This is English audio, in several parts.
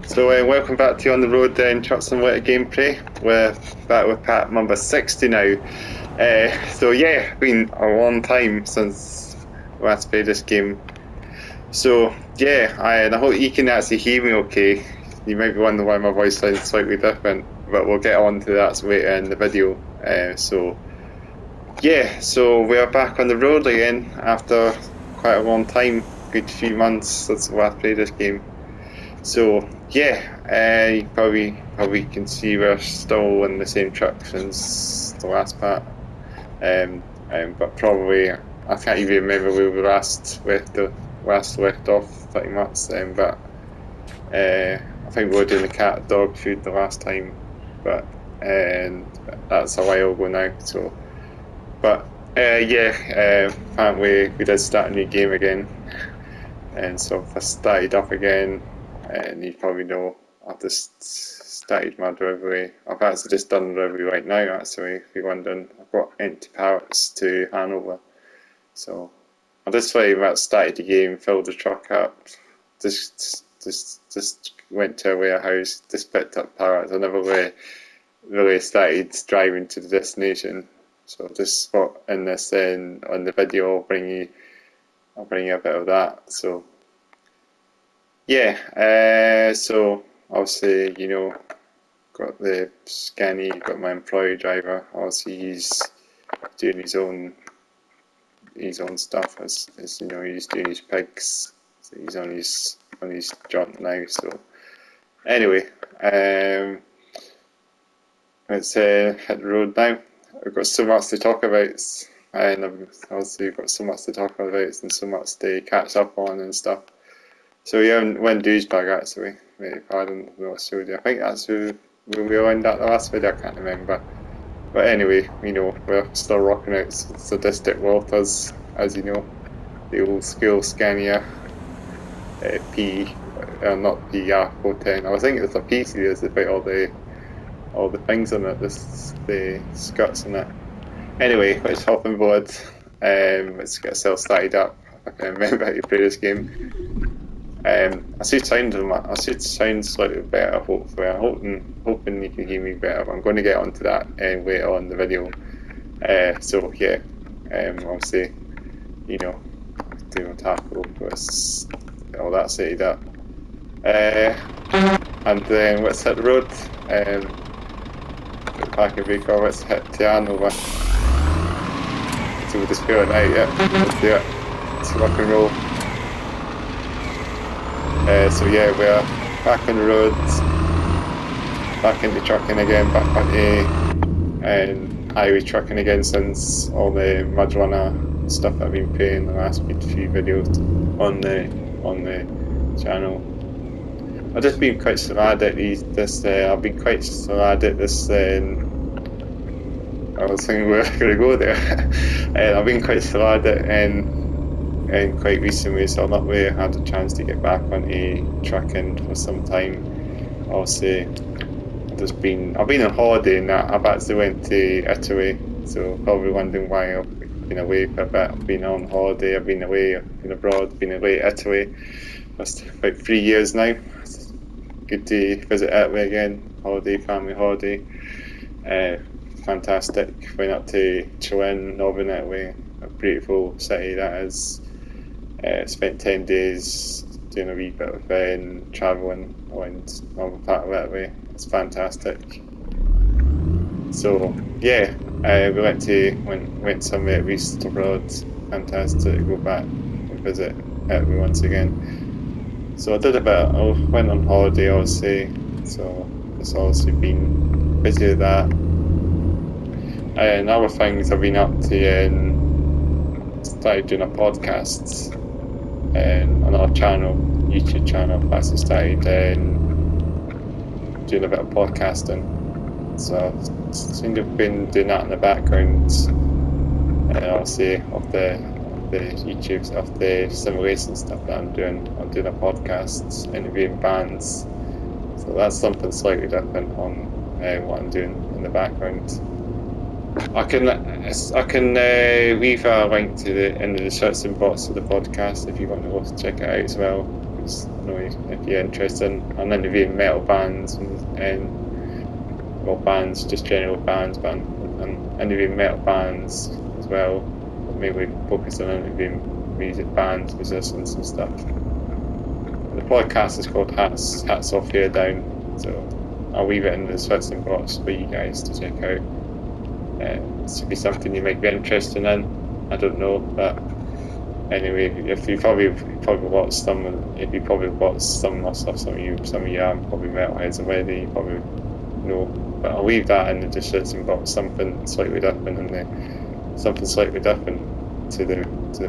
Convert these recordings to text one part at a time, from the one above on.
So welcome back to On the Road Truck Simulator gameplay. We're back with part number 60 now. So yeah, been a long time since we last played this game. So yeah, and I hope you can actually hear me okay. You might be wondering why my voice sounds slightly different, but we'll get on to that later in the video. So we're back on the road again after quite a long time, good few months since we last played this game. So yeah, you probably can see we're still in the same truck since the last part. But probably I can't even remember where we last left off pretty much. But I think we were doing the cat dog food the last time, but that's a while ago now. So, but apparently we did start a new game again, and so if I started up again. And you probably know I've just started my delivery. I've actually just done the delivery right now actually, if you're wondering. I've got Empty Pallets to Hannover. So I just very much started the game, filled the truck up, just went to a warehouse, just picked up pallets. I never really started driving to the destination. So just spot in this on the video, I'll bring you a bit of that. So yeah, so obviously, got the Scania, got my employee driver. Obviously, he's doing his own stuff as he's doing his pigs. So he's on his jaunt now. So anyway, let's hit the road now. We've got so much to talk about, and obviously we've got so much to talk about and so much to catch up on and stuff. So we went Duisburg actually, pardon, I think that's where we went at the last video, I can't remember. But anyway, we're still rocking out sadistic waters, as you know, the old school Scania not PR410. I think it's a P series about all the things on it, the skirts on it. Anyway, let's hop on board. Let's get ourselves started up. I can remember how to play this game. I should sound slightly better, hopefully. I'm hoping you can hear me better, but I'm going to get onto that later on in the video. So yeah, obviously, do my tackle, get all that set up. And then let's hit the road. Park and vehicle, let's hit to Hannover. So we'll just feel it out, yeah. Let's do it. Let's rock and roll. So yeah, we're back on the road, back into trucking again, back onto highway trucking again since all the Mudrunner stuff I've been playing the last few videos on the channel. I've just been quite sad at this. I was thinking we were going to go there. I've been quite sad at and quite recently, so I've not really had a chance to get back onto trucking for some time. Obviously, I've been on holiday and that. I've actually went to Italy, so probably wondering why I've been away for a bit. I've been on holiday, I've been away, I've been abroad, been away to Italy. That's about 3 years now. It's good to visit Italy again, family holiday. Fantastic. Went up to Turin, northern Italy, a beautiful city that is. Spent 10 days doing a wee bit of travelling around northern part of Italy. It's fantastic. So yeah, we went somewhere east abroad. Fantastic to go back and visit Italy once again. So I went on holiday obviously, so it's obviously been busy with that. And other things I've been up to, started doing a podcast on our YouTube channel. I've actually started doing a bit of podcasting. So I seem to have been doing that in the background, obviously of the YouTube, of the simulation stuff that I'm doing a podcast, interviewing bands. So that's something slightly different on what I'm doing in the background. I can leave a link to in the description box of the podcast if you want to go check it out as well. if you're interested in interviewing metal bands and well, bands, just general bands, but I'm interviewing metal bands as well. Maybe focus on interviewing music bands, musicians and stuff. The podcast is called Hats Off Here Down, so I'll leave it in the description box for you guys to check out. This would be something you might be interested in. I don't know, but anyway, if you probably watched some of my stuff, some of you are probably metalheads already. You probably know, but I'll leave that in the description box. Something slightly different to the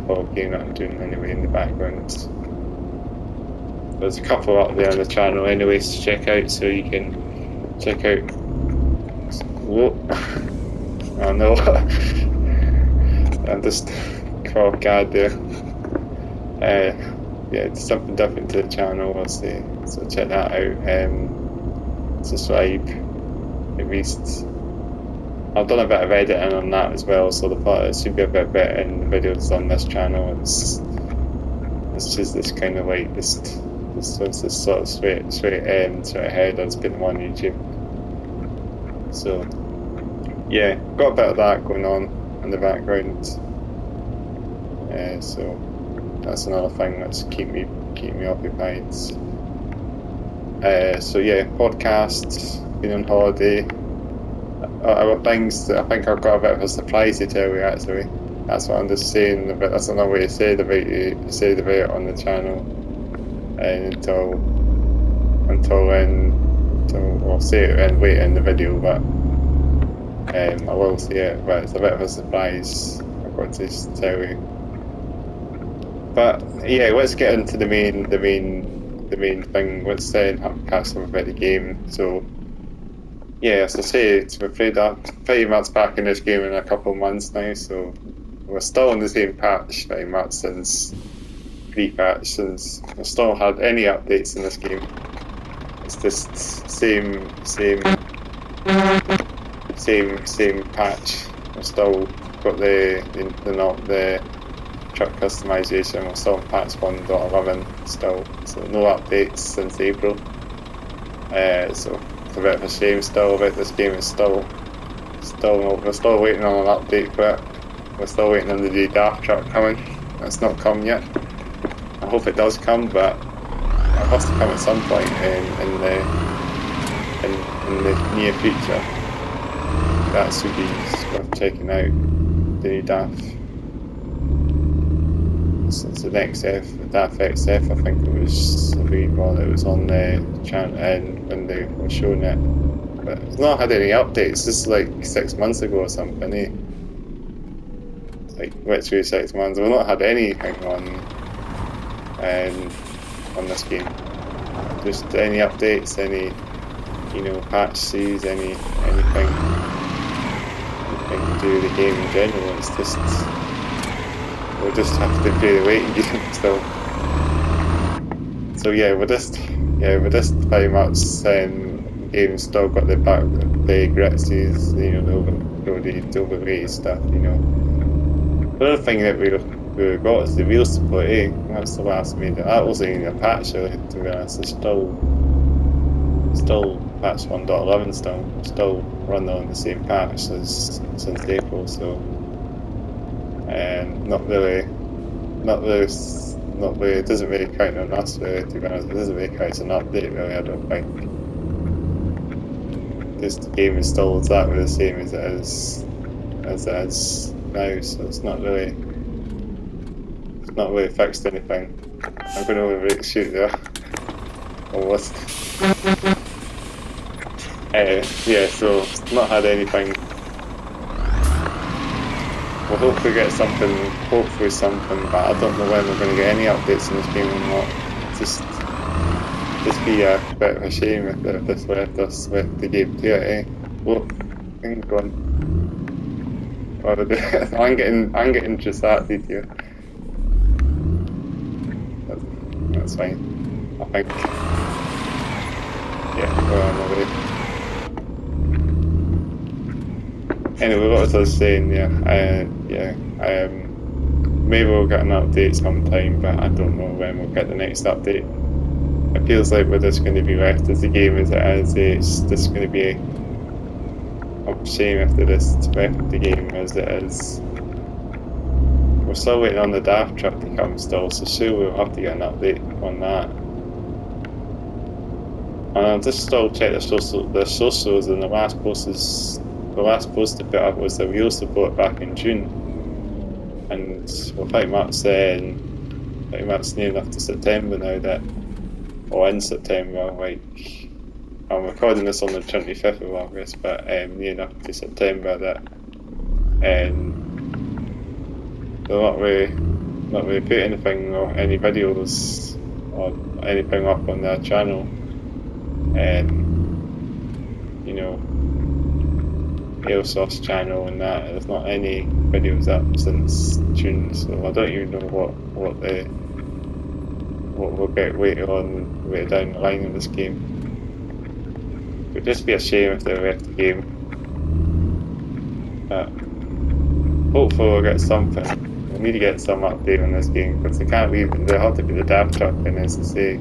whole game that I'm doing anyway in the background. There's a couple up there on the channel anyways to check out, so you can check out. Whoa. Oh no. I'm just caught guard there. Yeah, it's something different to the channel, I'll say. So check that out. Subscribe. At least I've done a bit of editing on that as well, so it should be a bit better in the videos on this channel. It's just this kind of like this sort of straight ahead that's been on YouTube. So yeah, got a bit of that going on in the background. So that's another thing that's keep me occupied. So yeah, podcasts, been on holiday. Other things that I think I've got a bit of a surprise to tell you actually. That's what I'm just saying about. That's another way to say about it on the channel. Until I'll say it later in the video, but I will say it. But it's a bit of a surprise. I've got to tell you. But yeah, let's get into the main thing. Let's catch up about the game. So yeah, as I say, I'm afraid I'm pretty much back in this game in a couple of months now. So we're still on the same patch pretty much since pre-patch, since I've still had any updates in this game. It's just same patch. We've still got the truck customization. We're still on patch 1.11 still, so no updates since April. So it's a bit of a shame still about this game. It's we're still waiting on an update for it. We're still waiting on the daft truck coming. It's not come yet. I hope it does come, but it has to come at some point in the near future. That should be worth checking out. The new DAF. It's the next DAF XF. I think it was agreed while it was on the channel and when they were showing it. But it's not had any updates. This is like 6 months ago or something. Like literally 6 months. We've not had anything on this game. Just any updates, any patches, anything to do with the game in general. It's just we'll just have to play the waiting game still. So yeah, we're just pretty much saying the game's still got the glitches, the overrated stuff, The other thing that we got is the wheel support, That's the last major. That wasn't even a patch, really, to be honest. It's still patch 1.11 still running on the same patch since April, so not really, it doesn't really count on us really, to be honest. It doesn't really count as an update really, I don't think. This game is still exactly the same as it is now, so it's not really fixed anything. I'm going to overshoot there. Almost. Yeah, so it's not had anything. We'll hopefully get something, but I don't know when we're going to get any updates in this game or not. Just be a bit of a shame if this left the game to it, Whoa, thing's gone. I'm getting distracted here. That's fine. I think. Yeah, we're on the way. Anyway, what was I saying? Maybe we'll get an update sometime, but I don't know when we'll get the next update. it feels like we're just going to be left as the game as it is. It's just going to be a shame if they just left the game as it is. We're still waiting on the daft truck to come still, so sure we'll have to get an update on that. And I'll just still check the socials, and the last post to put up was the wheel support back in June. And we're pretty much near enough to September now that, or in September, like, I'm recording this on the 25th of August, but near enough to September that they're not really put anything or any videos or anything up on their channel. You know, Airsoft's channel and that, there's not any videos up since June, so I don't even know what we'll get later down the line in this game. It would just be a shame if they left the game. But hopefully we'll get something. We need to get some update on this game, because they can't leave it. There had to be the daft truck, and as I say,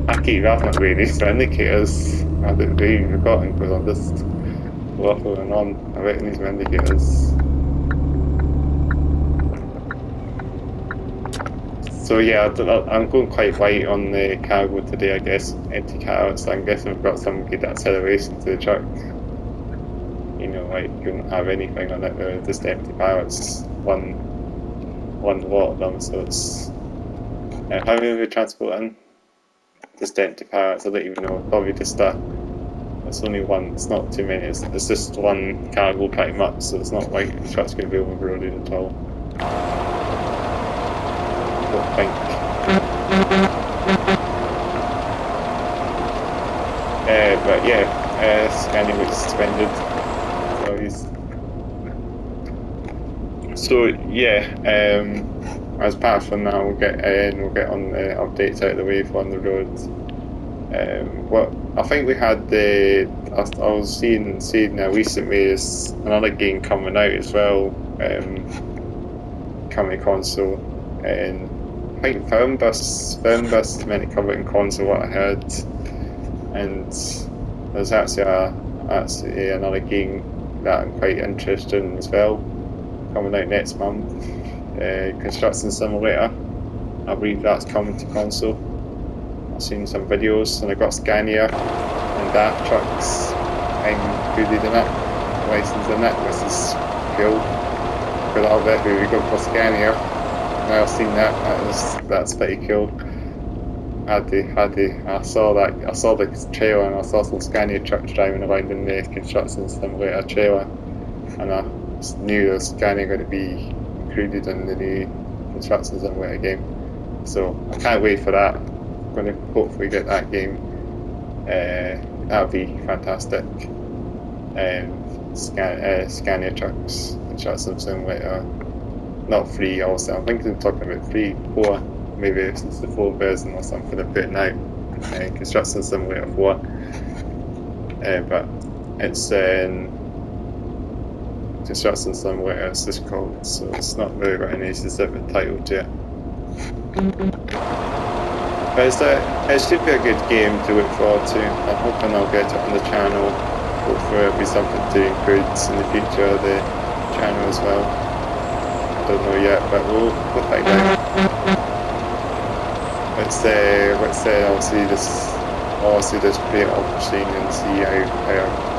I keep having to wear these indicators. I've really forgotten because I'm just waffling on about these indicators. So yeah, I'm going quite light on the cargo today, I guess. Empty pallets, so I'm guessing we've got some good acceleration to the truck. You know, like, you don't have anything on it, they're just empty pallets, one lot of them, so it's... how many are we transporting? Just empty pallets, I don't even know, probably just it's only one, it's not too many, it's just one cargo pretty much, so it's not like the truck's going to be overloaded at all. I don't think. But yeah, Scania was suspended. So yeah, as part of now, we'll get on the updates out of the way for on the roads. What I think we had I was seeing now recently is another game coming out as well, coming to console, and I think Fernbus is meant to come out in console, what I heard, and there's actually another game that I'm quite interested in as well, coming out next month, Construction Simulator. I believe that's coming to console. I've seen some videos, and I've got Scania and daft trucks included in it, licensed in it, which is cool. For that bit who we got for Scania, now I've seen that's pretty cool. I saw the trailer, and I saw some Scania trucks driving around in the Construction Simulator trailer, and I knew there was Scania going to be included in the new Construction Simulator game. So I can't wait for that. I'm going to hopefully get that game. That'll be fantastic. Scania trucks, Construction Simulator, not free also. I'm thinking of talking about 4. Maybe it's the 4 version or something they're putting out. Construction Simulator 4. But it's Construction Simulator, it's just called, so it's not really got any specific title to it. But it should be a good game to look forward to. I'm hoping I'll get it on the channel. Hopefully it'll be something to include in the future of the channel as well. I don't know yet, but we'll find out. Obviously just play it off machine and see how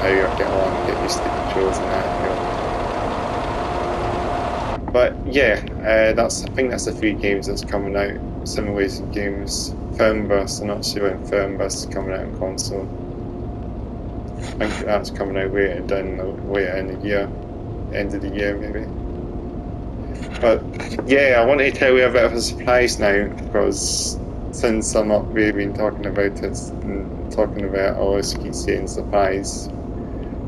you get on, get used to the controls and that, you know. But yeah, I think that's the 3 games that's coming out, simulation games. Fernbus, I'm not sure when Fernbus is coming out on console. I think that's coming out later in the year, end of the year maybe. But yeah, I wanted to tell you a bit of a surprise now, because since I'm not really been talking about it, I always keep saying surprise.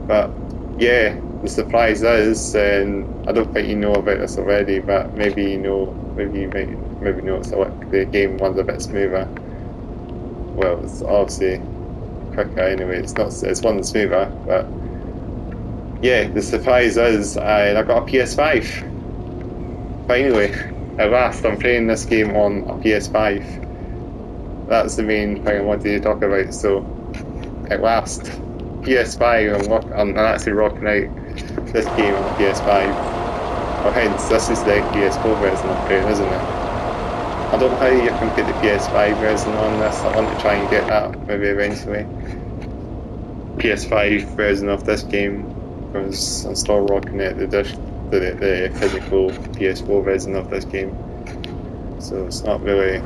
But yeah, the surprise is, and I don't think you know about this already, but maybe you know, maybe it's the game runs a bit smoother. Well, it's obviously quicker anyway. It's one smoother, but yeah, the surprise is I got a PS5. Finally, at last, I'm playing this game on a PS5. that's the main thing I wanted to talk about. So, at last, PS5, I'm actually rocking out this game on PS5. Well, hence, this is the PS4 version I'm playing, isn't it? I don't know how you can put the PS5 version on this. I want to try and get that maybe eventually. PS5 version of this game, because I'm still rocking it, the physical PS4 version of this game. So it's not really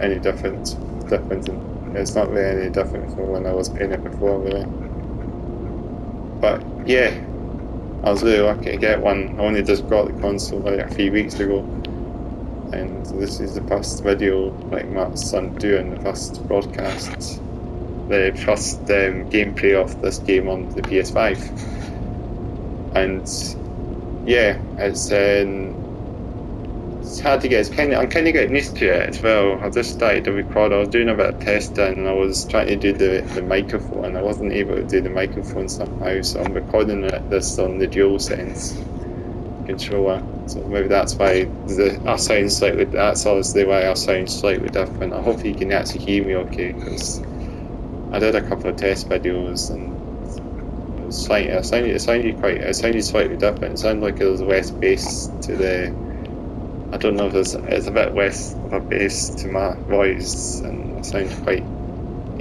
any different. It's not really any different from when I was playing it before, really. But yeah, I was really lucky to get one. I only just got the console like a few weeks ago, and this is the first video like Matt's son doing, the first broadcast, the first gameplay of this game on the PS5. And yeah, it's hard to get. I'm kind of getting used to it as well. I just started to record. I was doing a bit of testing, and I was trying to do the microphone. I wasn't able to do the microphone somehow, so I'm recording this on the Dualsense Controller. So maybe that's why I sound slightly. That's obviously why I sound slightly different. I hope you can actually hear me okay, because I did a couple of test videos and it sounded slightly different. It sounded like there was less bass to the. I don't know if it's a bit less of a bass to my voice, and I sound quite, I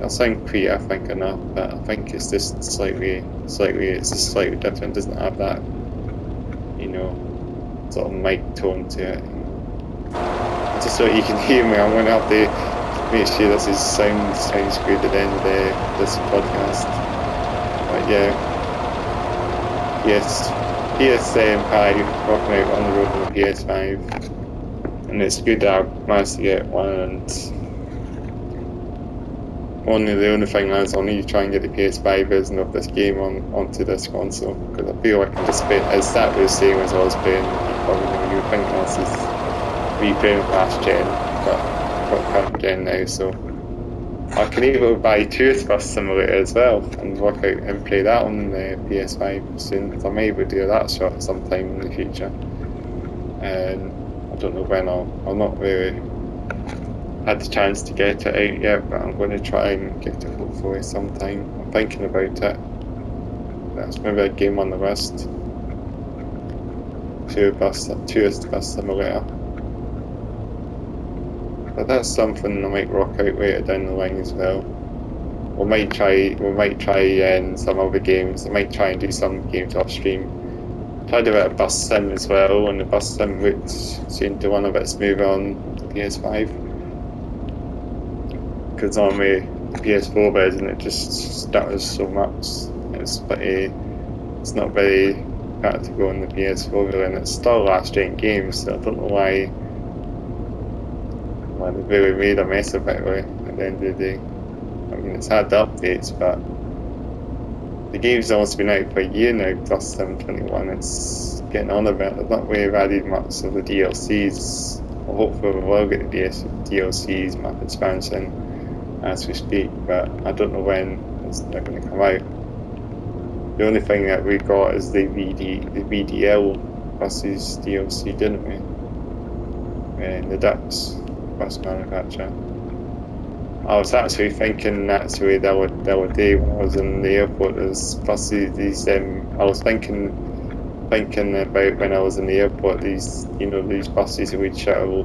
sound clear, I think, enough, but I think it's just slightly different. It doesn't have that, sort of mic tone to it. Just so you can hear me, I'm going to have to make sure this sounds good at the end of this podcast. But yeah, yes. PS5 rocking out on the road with the PS5, and it's good that I managed to get one. And the only thing is, I'll need to try and get the PS5 version of this game onto this console, because I feel like it's exactly the same as I was playing. You would think this is replaying last gen, but I've got current gen now, so I can even buy Fernbus Simulator as well and work out and play that on the PS5 soon, if I'm able to do that shot sometime in the future. And I don't know when I'll not really had the chance to get it out yet, but I'm going to try and get it hopefully sometime. I'm thinking about it. That's maybe a game on the list. Fernbus Simulator. But that's something I might rock out later down the line as well. We might try some other games. I might try and do some games off stream. Tried a bit of bus sim as well, and the bus sim seemed to run a bit smoother on the PS5. Because on the PS4 version it just stutters so much. It's not very practical on the PS4 version. It's still last gen game, so I don't know why they really made a mess of it at the end of the day. I mean, it's had the updates, but the game's almost been out for a year now, plus 721. It's getting on a bit. They've not really added much of the DLCs. Well, hopefully we will get the DLCs, map expansion, as we speak, but I don't know when they're going to come out. The only thing that we got is the VDL buses DLC, didn't we? And the Dutch bus manufacturer. I was actually thinking the other day when I was in the airport, there's buses. I was thinking about when I was in the airport, these buses that would shuttle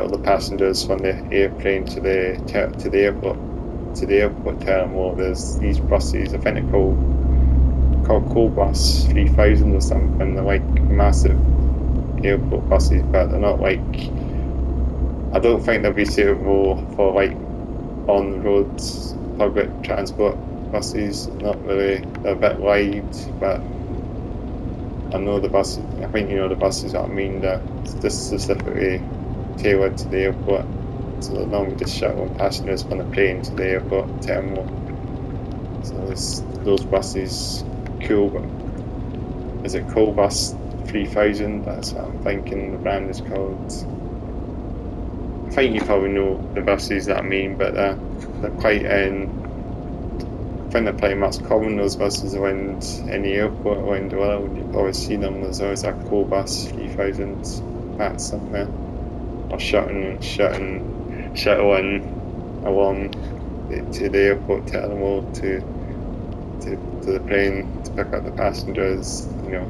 the passengers from the airplane to the airport terminal. There's these buses. I think they're called Cobus 3000 or something. They're like massive airport buses, but they're not like. I don't think they'll be suitable for like on-road public transport buses. Not really. They're a bit wide, but I know the buses. I think you know the buses that I mean. They're just specifically tailored to the airport, so they're normally just shuttling passengers from the plane to the airport terminal. So those buses, cool. But is it Cobus 3000? That's what I'm thinking the brand is called. I think you probably know the buses that I mean, but they're quite. I think they're pretty much common. Those buses around any airport around the world. You've always seen them. There's always a Cobus 3000. back somewhere, or shuttling along to the airport terminal to the plane to pick up the passengers, you know.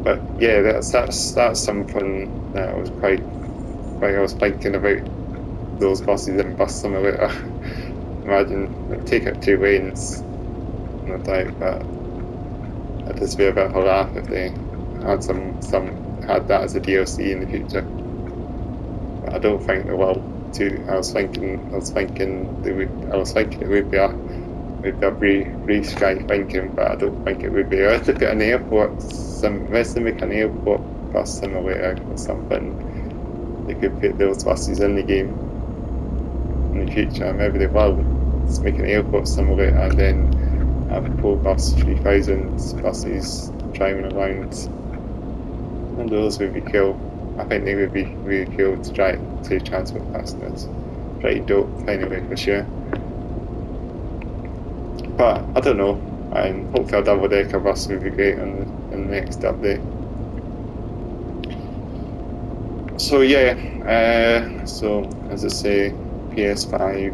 But yeah, that's something that I was quite I was thinking about those buses in Bus Simulator. Imagine like, take it 2 lanes, no doubt, but it'd just be a bit of a laugh if they had had that as a DLC in the future. But I don't think they will. I was thinking it would be a blue sky thinking, but I don't think it would be. I'd look at an airport, unless they make an airport bus simulator or something, they could put those buses in the game in the future. Maybe they will. Just make an airport simulator and then have Cobus 3000 buses driving around. And those would be cool. I think they would be really cool to transport passengers. Pretty dope anyway, for sure. But I don't know, and hopefully a double decker bus would be great in the next update. So yeah, so as I say, PS5.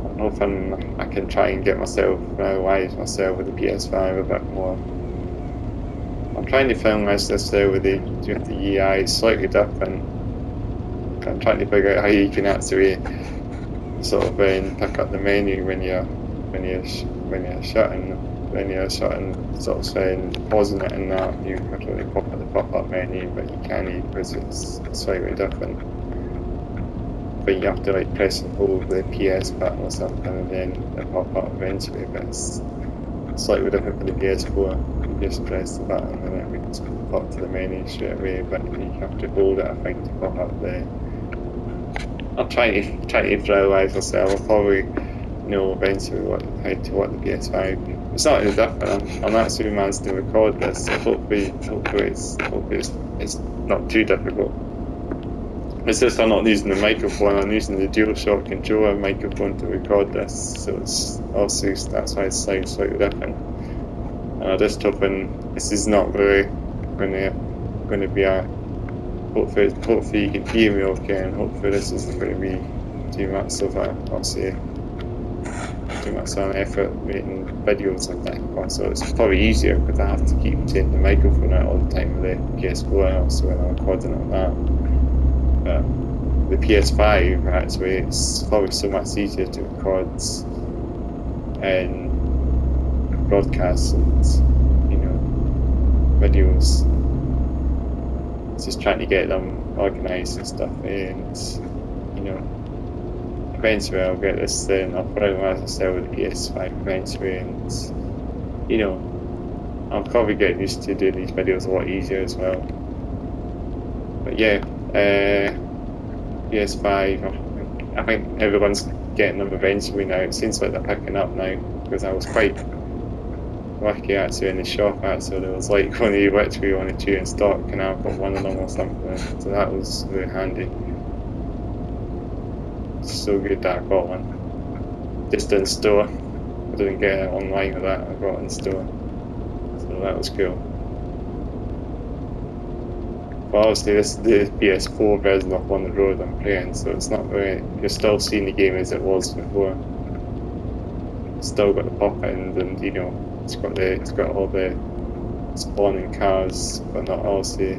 I'm hoping I can try and get myself with the PS5 a bit more. I'm trying to film this with the UI. It's slightly different. I'm trying to figure out how you can actually sort of pick up the menu when you're shutting, sort of saying pausing it in that you can really pop up the pop-up menu, but you can't because it's slightly different. But you have to like press and hold the PS button or something, and then it pop up eventually. But it's slightly different for the PS4. You just press the button and it would pop to the menu straight away. But you have to hold it, I think, to pop up the. I'm trying to visualise myself. I'll probably know eventually what the PS5. It's not any different. I'm actually managed to record this, so hopefully it's not too difficult. It's just I'm not using the microphone. I'm using the Dualsense Controller microphone to record this, so it's also that's why it sounds slightly different. And I'm just hoping this is not really going to be a. Hopefully you can hear me okay, and hopefully this isn't going to be too much of an effort making videos of that. So it's probably easier because I have to keep taking the microphone out all the time with the PS4 and also when I'm recording on that. But the PS5 actually, it's probably so much easier to record and broadcast and videos. It's just trying to get them organised and stuff, and eventually I'll get this thing. I'll probably as I said with the PS5 eventually, and I'll probably get used to doing these videos a lot easier as well. But yeah, PS5. I think everyone's getting them eventually now. It seems like they're picking up now because I was quite lucky actually in the shop. Actually, there was like only literally only 2 in stock, and I've got one of them or something. So that was really handy. So good that I got one. Just in store. I didn't get it online or that. I got it in store. So that was cool. But obviously this is the PS4 version of On the Road I'm playing, so it's not really. You're still seeing the game as it was before. It's still got the pop end, and it's got all the spawning cars, but not obviously.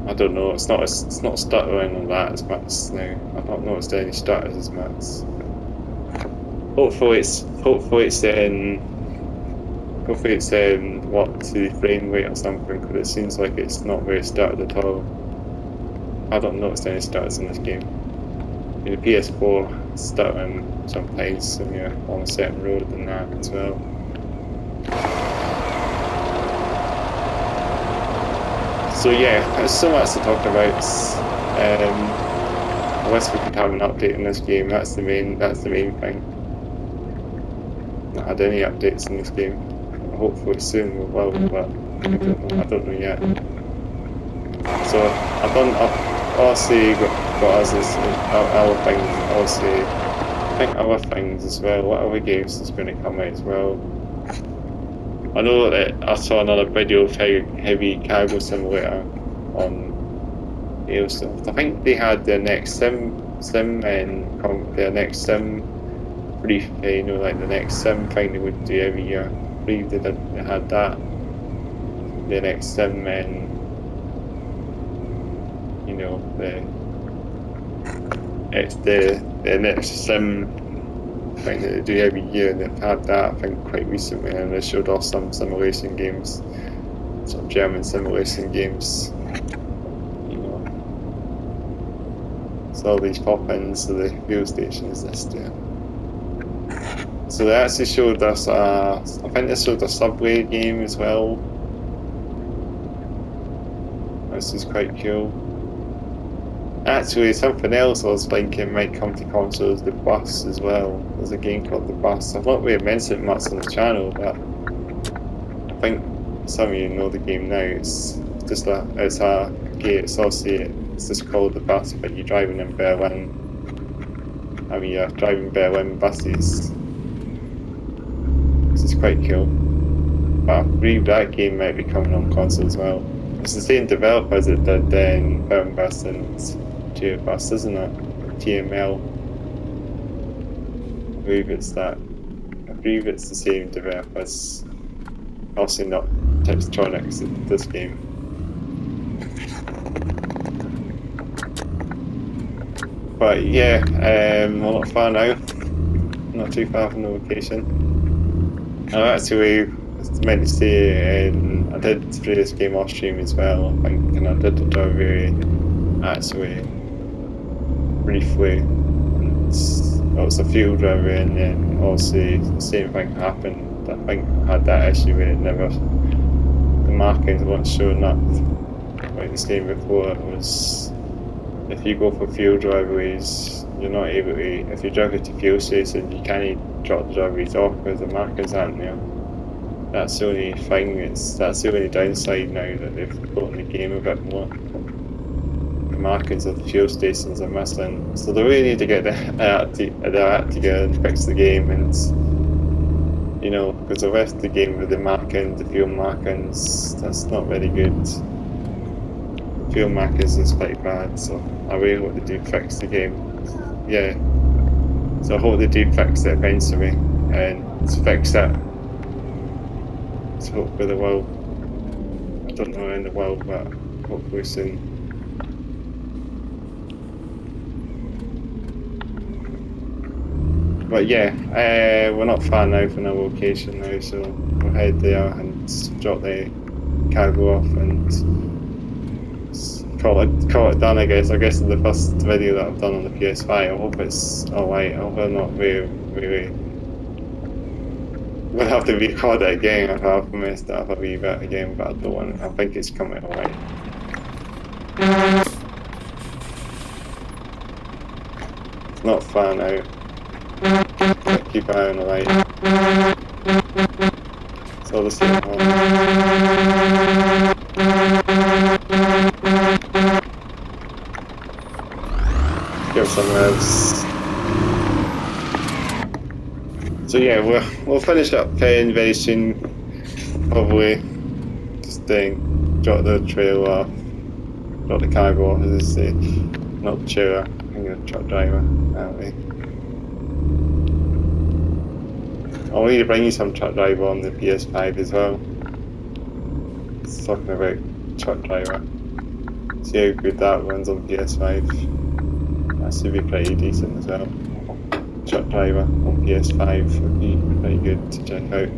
I don't know. It's not stuttering on that as much now. I've not noticed any stutters as much. Hopefully it's what to the frame rate or something, because it seems like it's not very stuttered at all. I don't notice any stutters in this game. In the PS4, it's stuttering sometimes when you're on a certain road and that as well. So yeah, there's so much to talk about. Unless we could have an update in this game, that's the main thing. Not had any updates in this game. Hopefully soon we will, but I don't know yet. So I've obviously got other things. Obviously, I think other things as well. What other games is going to come out as well? I know that I saw another video of heavy cargo simulator on Airsoft. I think they had their next sim and their next sim brief, you know, like the next sim thing they would do every year. I believe they had that. The next sim and, you know, the next sim thing that they do every year, and they've had that I think quite recently, and they showed off some simulation games, some German simulation games, you know. So all these pop-ins to the fuel stations this year. So they actually showed us I think they showed a subway game as well. This is quite cool. Actually, something else I was thinking might come to consoles, the Bus as well. There's a game called the Bus. I've not really mentioned it much on the channel, but I think some of you know the game now. It's just it's a game. It's just called the Bus, but you're driving in Berlin. I mean, you're driving Berlin buses. This is quite cool. But I believe that game might be coming on console as well. It's the same developers that did Fernbus and Bus, isn't it? TML. I believe it's that. I believe it's the same developers. Also not Textronics in this game. But yeah, I'm not far now. Not too far from the location. I actually meant to say, I did play this game off stream as well, I think, and I did a delivery actually briefly. And it was a field driver, and then also the same thing happened. I think I had that issue where the markings weren't showing up. Like the same before, it was if you go for field driveways, you're not able to. If you drive it to fuel station, you can't drop the driveways off because the markers aren't there. That's the only thing. That's the only downside now that they've put in the game a bit more. The markings of the fuel stations are missing, so they really need to get their act together and fix the game. And you know, because the rest of the game with the markings, the fuel markings, that's not very good. The fuel markers is quite bad, so I really hope they do fix the game. Yeah, so I hope they do fix it eventually and fix it. So hopefully they will. I don't know when they will, but hopefully soon. But yeah, we're not far now from our location now, so we'll head there and drop the cargo off and call it done, I guess. I guess it's the first video that I've done on the PS5. I hope it's alright. I hope I'm not really we'll have to record it again if I've messed it up a wee bit again, but I don't want. I think it's coming alright. It's not far now. Keep an eye on the light. It's all the same one. Go somewhere else. So yeah, we'll finish up playing very soon. Probably just drop the trailer off, drop the cargo off, as I say. Not the trailer, I'm a truck driver, aren't we? I'll need to bring you some truck driver on the PS5 as well. It's talking about truck driver. See how good that runs on PS5. That should be pretty decent as well. Truck driver on PS5 would be pretty good to check out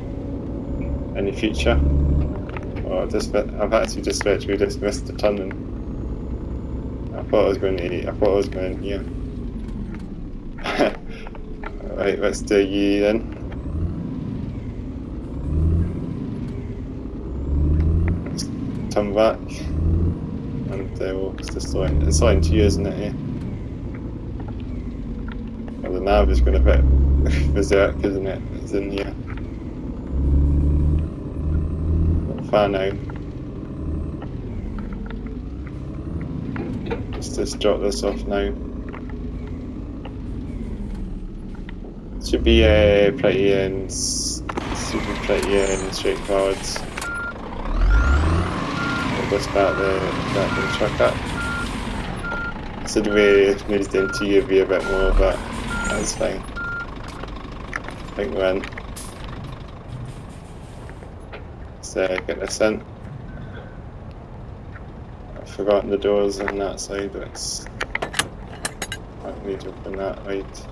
in the future. Oh, I've actually just virtually missed the turning. I thought I was going in here. Right, let's do you then. Let's turn back and we'll just it's on to you, isn't it? Yeah. Well, the nav is going a bit berserk, isn't it? It's in here. Not far now. Let's just drop this off now. Should be pretty should be pretty straightforward. We'll just start the truck up. So the way it needs the interior be a bit more, but that's fine. I think we're in. Let's get this in. I've forgotten the doors on that side, but I need to open that right.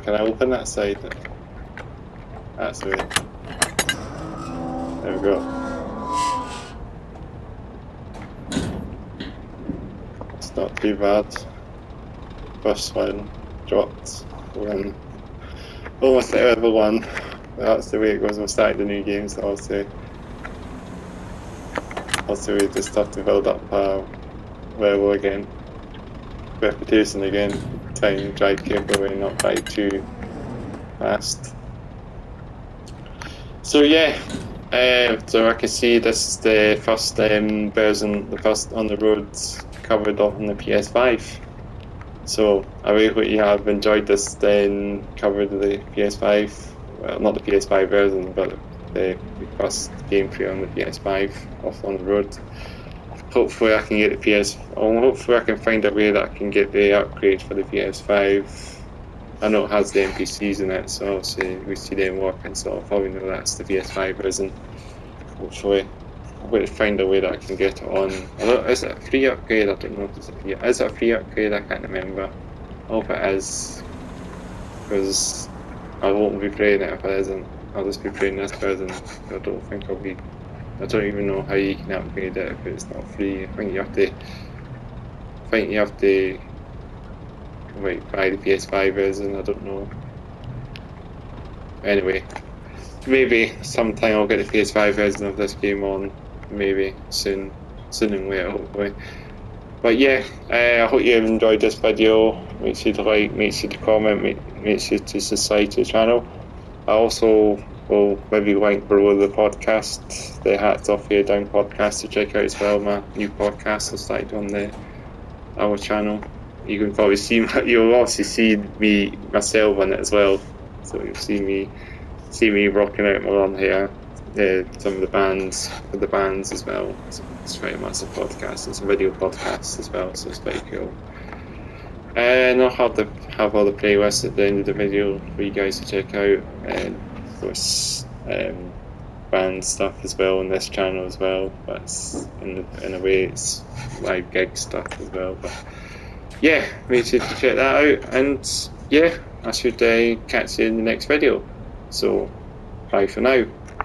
Can I open that side? That's the way. There we go. It's not too bad. First one dropped. We're almost at level 1. That's the way it goes when starting the new games, also. Also, we just have to build up our level again. Reputation again. Try and drive carefully and not drive too fast. So yeah, so I can see this is the first version, the first on the road covered on the PS5. So I really hope you have enjoyed this covered of the PS5. Well, not the PS5 version, but the first gameplay on the PS5 off on the road. Hopefully I can get the hopefully I can find a way that I can get the upgrade for the PS5. I know it has the NPCs in it, so obviously we see them working, so I'll probably know that's the PS5 version. Hopefully I'm going to find a way that I can get it on. Is it a free upgrade? I don't know if it's a free. Is it a free upgrade? I can't remember. I hope it is, because I won't be playing it if it isn't. I'll just be playing this version. I don't think I'll be. I don't even know how you can upgrade it if it's not free. I think you have to. Like buy the PS5 version. I don't know. Anyway, maybe sometime I'll get the PS5 version of this game on. Maybe soon and later, hopefully. But yeah, I hope you have enjoyed this video. Make sure to like, make sure to comment, make sure to subscribe to the channel. I also will maybe link below the podcast, the Hats Off Here Down podcast, to check out as well. My new podcast I started on our channel. You can probably see you'll obviously see myself on it as well. So you'll see me rocking out my long hair. Some of the bands as well. So it's very much a podcast. It's a video podcast as well, so it's very cool. And I'll have all the playlists at the end of the video for you guys to check out, and of course band stuff as well on this channel as well. But it's, in a way it's live gig stuff as well. But yeah, make sure to check that out, and yeah, I should catch you in the next video. So bye for now.